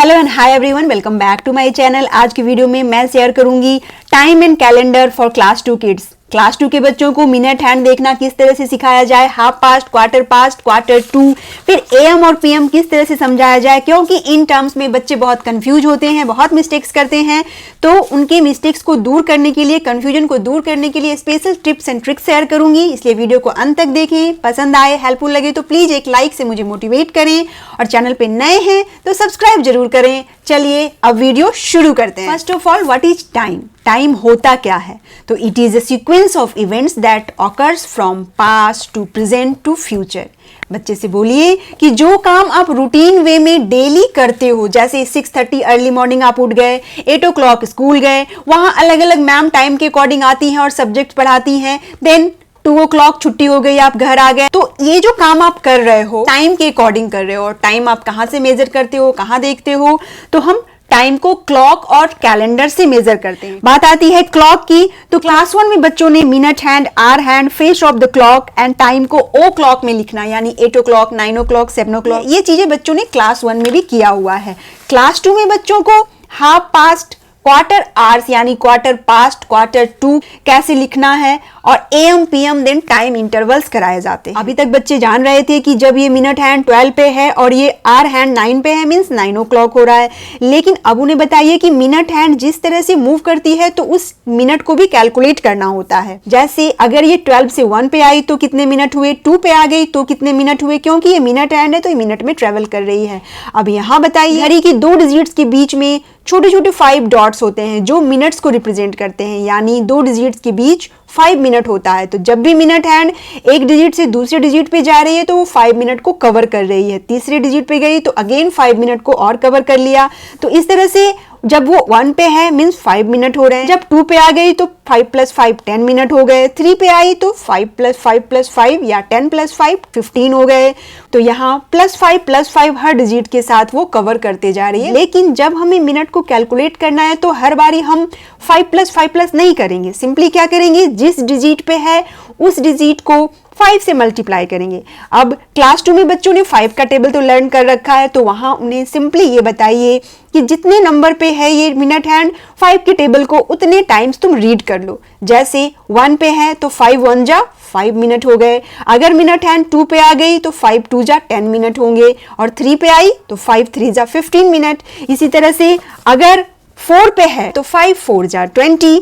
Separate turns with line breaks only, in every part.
Hello and hi everyone, welcome back to my channel. आज की video में मैं शेयर करूंगी time and calendar for class 2 kids. Class 2 के बच्चों को मिनट हैंड देखना किस तरह से सिखाया जाए, हाफ पास्ट, क्वार्टर 2, फिर एएम और पीएम किस तरह से समझाया जाए, क्योंकि इन टर्म्स में बच्चे बहुत कंफ्यूज होते हैं, बहुत मिस्टेक्स करते हैं। तो उनके मिस्टेक्स को दूर करने के लिए, कंफ्यूजन को दूर करने के लिए special tips and tricks share करूंगी। इसलिए वीडियो को अंत तक देखें, पसंद आए, हेल्पफुल लगे तो प्लीज एक लाइक से मुझे मोटिवेट करें, और चैनल पे नए हैं तो सब्सक्राइब जरूर करें। चलिए अब वीडियो शुरू करते हैं। First of all, what is time? Time होता क्या है? तो it is a sequence of events that occurs from past to present to future. बच्चे से बोलिए कि जो काम आप रूटीन वे में डेली करते हो, जैसे 6:30 अर्ली मॉर्निंग आप उठ गए, 8 o'clock स्कूल गए, वहां अलग अलग मैम टाइम के अकॉर्डिंग आती हैं और सब्जेक्ट पढ़ाती हैं, देन 2 o'clock छुट्टी हो गई, आप घर आ गए। तो ये जो काम आप कर रहे हो टाइम के अकॉर्डिंग कर रहे हो। और टाइम आप कहां से मेजर करते हो, कहां देखते हो? तो हम टाइम को क्लॉक और कैलेंडर से मेजर करते हैं। बात आती है क्लॉक की, तो क्लास 1 में बच्चों ने minute hand, hour hand, face of the clock and time को ओ क्लॉक में लिखना, यानी 8 o'clock, 9 o'clock, 7 o'clock। ये चीजें बच्चों ने क्लास 1 में भी किया हुआ है। क्लास 2 में बच्चों को हाफ पास्ट, क्वार्टर आवर्स यानी क्वार्टर पास्ट, क्वार्टर 2 कैसे लिखना है, और AM PM then time intervals कराए जाते हैं। अभी तक बच्चे जान रहे थे कि जब ये मिनट हैंड 12 पे है और ये आवर हैंड 9 पे है, मींस 9 o'clock हो रहा है। लेकिन अब उन्हें बताइए कि मिनट हैंड जिस तरह से मूव करती है तो उस मिनट को भी कैलकुलेट करना होता है। जैसे अगर ये 12 से 1 पे आई तो कितने मिनट हुए, 2 पे आ गई तो कितने मिनट हुए, क्योंकि ये मिनट हैंड है तो ये मिनट में ट्रेवल कर रही है। अब यहाँ बताइए, घड़ी की 2 डिजिट्स के बीच में छोटे छोटे 5 डॉट्स होते हैं जो मिनट्स को रिप्रेजेंट करते हैं, यानी 2 डिजिट्स के बीच 5 मिनट होता है। तो जब भी मिनट हैंड एक डिजिट से दूसरे डिजिट पे जा रही है तो वो 5 मिनट को कवर कर रही है। तीसरे डिजिट पे गई तो अगेन 5 मिनट को और कवर कर लिया। तो इस तरह से जब वो 1 पे है मींस 5 मिनट हो रहे हैं, जब 2 पे आ गई तो 5 + 5 10 मिनट हो गए, 3 पे आई तो 5 + 5 + 5 या 10 + 5 15 हो गए। तो यहाँ +5 + 5 हर डिजिट के साथ वो कवर करते जा रही है। लेकिन जब हमें मिनट को कैलकुलेट करना है तो हर बारी हम 5 + 5 + नहीं करेंगे। सिंपली क्या करेंगे, जिस डिजिट पे है उस डिजिट को 5 से मल्टीप्लाई करेंगे। अब क्लास 2 में बच्चों ने 5 का टेबल तो लर्न कर रखा है, तो वहां उन्हें सिंपली ये बताइए कि जितने नंबर पे है ये मिनट हैंड, 5 के टेबल को उतने टाइम्स तुम रीड कर लो। जैसे 1 पे है तो 5 1 जा 5 मिनट हो गए। अगर मिनट हैंड 2 पे आ गई तो 5 2 जा 10 मिनट होंगे, और 3 पे आई तो 5 3 जा 15 मिनट। इसी तरह से अगर 4 पे है तो 5 4 जा 20,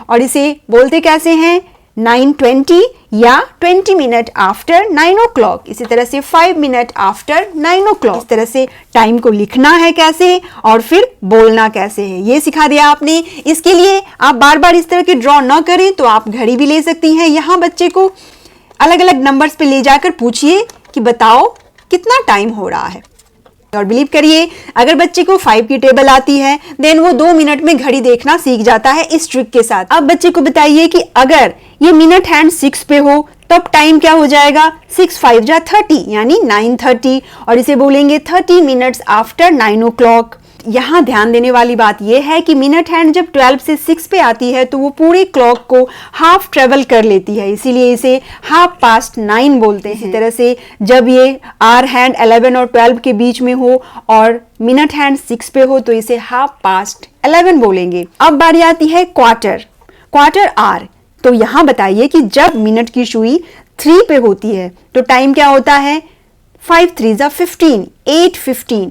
और इसे बोलते कैसे हैं, 9:20 या 20 मिनट आफ्टर 9 o'clock। इसी तरह से 5 मिनट आफ्टर 9 o'clock। इस तरह से टाइम को लिखना है कैसे और फिर बोलना कैसे है, ये सिखा दिया आपने। इसके लिए आप बार बार इस तरह के ड्रॉ ना करें तो आप घड़ी भी ले सकती हैं। यहाँ बच्चे को अलग अलग नंबर्स पे ले जाकर पूछिए कि बताओ कितना टाइम हो रहा है, और बिलीव करिए अगर बच्चे को 5 की टेबल आती है देन वो 2 मिनट में घड़ी देखना सीख जाता है इस ट्रिक के साथ। अब बच्चे को बताइए कि अगर ये मिनट हैंड 6 पे हो तब टाइम क्या हो जाएगा, 6 5 जा 30 यानी 9:30, और इसे बोलेंगे 30 मिनट्स आफ्टर 9 o'clock। यहाँ ध्यान देने वाली बात यह है कि मिनट हैंड जब 12 से 6 पे आती है तो वो पूरे क्लॉक को हाफ ट्रेवल कर लेती है, इसीलिए इसे हाफ पास्ट 9 बोलते हैं। इसी तरह से जब ये आवर हैंड 11 और 12 के बीच में हो और मिनट हैंड 6 पे हो तो इसे हाफ पास्ट 11 बोलेंगे। अब बारी आती है क्वार्टर, क्वार्टर आवर। तो यहाँ बताइए कि जब मिनट की सुई 3 पे होती है तो टाइम क्या होता है, 5 3 जा 15 8:15।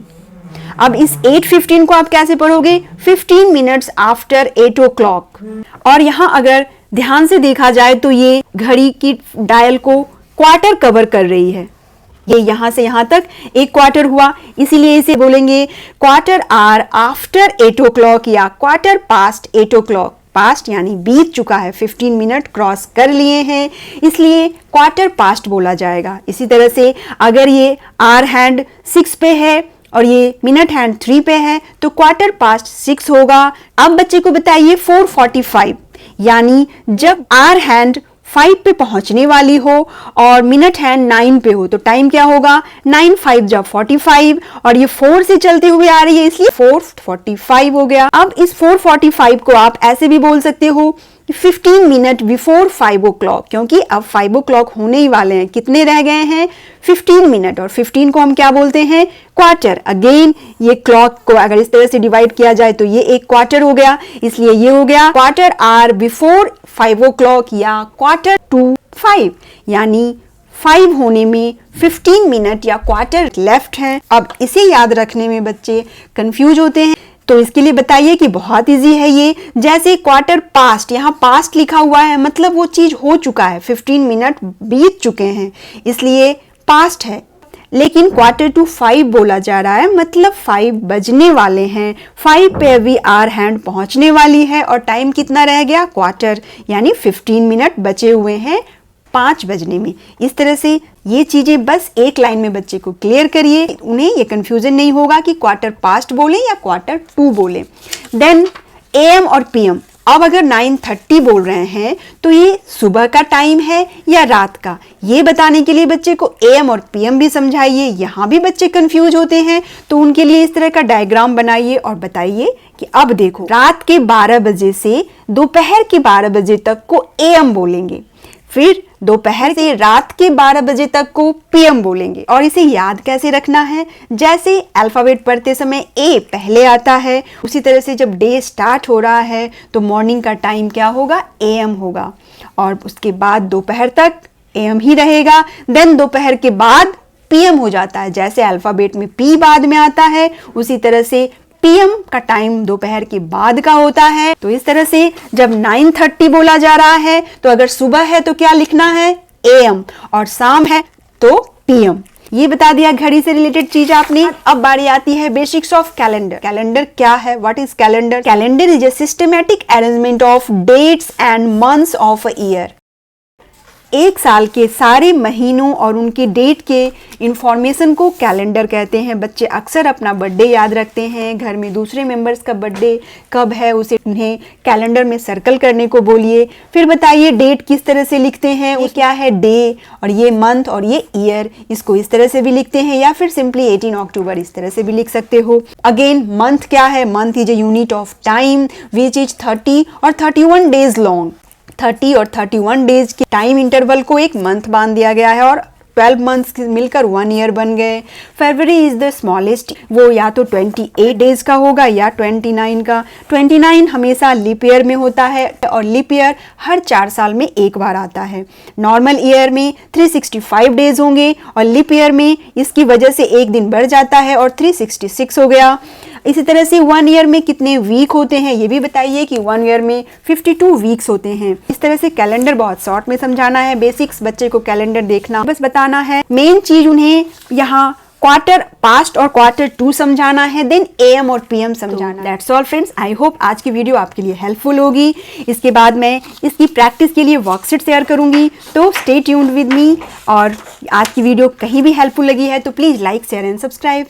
अब इस 8:15 को आप कैसे पढ़ोगे, 15 मिनट्स आफ्टर 8 o'clock। और यहाँ अगर ध्यान से देखा जाए तो ये घड़ी की डायल को क्वार्टर कवर कर रही है। ये यहाँ से यहाँ तक एक क्वार्टर हुआ, इसीलिए इसे बोलेंगे क्वार्टर आवर आफ्टर 8 o'clock या क्वार्टर पास्ट 8 o'clock। पास्ट यानी बीत चुका है, 15 मिनट क्रॉस कर लिए हैं, इसलिए क्वार्टर पास्ट बोला जाएगा। इसी तरह से अगर ये आवर हैंड 6 पे है और ये मिनट हैंड 3 पे है तो क्वार्टर पास्ट 6 होगा। अब बच्चे को बताइए 4:45, यानी जब आवर हैंड 5 पे पहुंचने वाली हो और मिनट हैंड 9 पे हो तो टाइम क्या होगा, 9 5 जा 45, और ये 4 से चलते हुए आ रही है इसलिए 4:45 हो गया। अब इस 4:45 को आप ऐसे भी बोल सकते हो 15 मिनट बिफोर 5 o'clock, क्योंकि अब 5 o'clock होने ही वाले हैं। कितने रह गए हैं? 15 मिनट, और 15 को हम क्या बोलते हैं? क्वार्टर। अगेन ये क्लॉक को अगर इस तरह से डिवाइड किया जाए तो ये एक क्वार्टर हो गया, इसलिए ये हो गया क्वार्टर आवर बिफोर 5 o'clock या क्वार्टर टू 5, यानी 5 होने में 15 मिनट या क्वार्टर लेफ्ट है। अब इसे याद रखने में बच्चे कंफ्यूज होते हैं, तो इसके लिए बताइए कि बहुत इजी है ये। जैसे क्वार्टर पास्ट, यहाँ पास्ट लिखा हुआ है, मतलब वो चीज हो चुका है, 15 मिनट बीत चुके हैं, इसलिए पास्ट है। लेकिन क्वार्टर टू 5 बोला जा रहा है, मतलब 5 बजने वाले हैं, 5 पे अभी आवर हैंड पहुंचने वाली है, और टाइम कितना रह गया? क्वार्टर, यानी 15 मिनट बचे हुए हैं 5 बजने में। इस तरह से ये चीजें बस एक लाइन में बच्चे को क्लियर करिए, उन्हें ये कंफ्यूजन नहीं होगा कि क्वार्टर पास्ट बोले या क्वार्टर टू बोले। देन एएम और पीएम, अब अगर 9:30 बोल रहे हैं तो ये सुबह का टाइम है या रात का, ये बताने के लिए बच्चे को एएम और पीएम भी समझाइए। यहाँ भी बच्चे कंफ्यूज होते हैं, तो उनके लिए इस तरह का डायग्राम बनाइए और बताइए कि अब देखो, रात के 12 बजे से दोपहर के 12 बजे तक को एएम बोलेंगे, फिर दोपहर से रात के 12 बजे तक को पीएम बोलेंगे। और इसे याद कैसे रखना है? जैसे अल्फाबेट पढ़ते समय ए पहले आता है, उसी तरह से जब डे स्टार्ट हो रहा है तो मॉर्निंग का टाइम क्या होगा? एएम होगा, और उसके बाद दोपहर तक एएम ही रहेगा। देन दोपहर के बाद पीएम हो जाता है, जैसे अल्फाबेट में पी बाद में आता है, उसी तरह से पीएम का टाइम दोपहर के बाद का होता है। तो इस तरह से जब 9:30 बोला जा रहा है तो अगर सुबह है तो क्या लिखना है? एएम, और शाम है तो पीएम। ये बता दिया घड़ी से रिलेटेड चीज आपने। अब बारी आती है बेसिक्स ऑफ कैलेंडर। कैलेंडर क्या है? What is calendar? Calendar is a systematic arrangement of dates and months of a year. एक साल के सारे महीनों और उनके डेट के इंफॉर्मेशन को कैलेंडर कहते हैं। बच्चे अक्सर अपना बर्थडे याद रखते हैं, घर में दूसरे मेंबर्स का बर्थडे कब है उसे उन्हें कैलेंडर में सर्कल करने को बोलिए। फिर बताइए डेट किस तरह से लिखते हैं, वो क्या है? डे, और ये मंथ और ये ईयर, इसको इस तरह से भी लिखते हैं, या फिर सिंपली 18 अक्टूबर इस तरह से भी लिख सकते हो। अगेन मंथ क्या है? Month is a unit of time which is 30 और 31 डेज लॉन्ग। 30 और 31 डेज के टाइम इंटरवल को एक मंथ बांध दिया गया है, और 12 मंथ्स मिलकर 1 ईयर बन गए। फरवरी इज द स्मॉलेस्ट, वो या तो 28 डेज का होगा या 29 का। 29 हमेशा लीप ईयर में होता है, और लीप ईयर हर 4 साल में एक बार आता है। नॉर्मल ईयर में 365 डेज होंगे, और लीप ईयर में इसकी वजह से एक दिन बढ़ जाता है और 366 हो गया। इसी तरह से 1 ईयर में कितने वीक होते हैं ये भी बताइए कि 1 ईयर में 52 वीक्स होते हैं। इस तरह से कैलेंडर बहुत शॉर्ट में समझाना है। बेसिक्स बच्चे को कैलेंडर देखना बस बताना है। मेन चीज उन्हें यहाँ क्वार्टर पास्ट और क्वार्टर टू समझाना है, देन एएम और पीएम समझाना। That's all friends, I hope आज की वीडियो आपके लिए हेल्पफुल होगी। इसके बाद मैं इसकी प्रैक्टिस के लिए वर्कशीट शेयर करूंगी, तो स्टे ट्यून्ड विद मी। और आज की वीडियो कहीं भी हेल्पफुल लगी है तो please like, share and subscribe.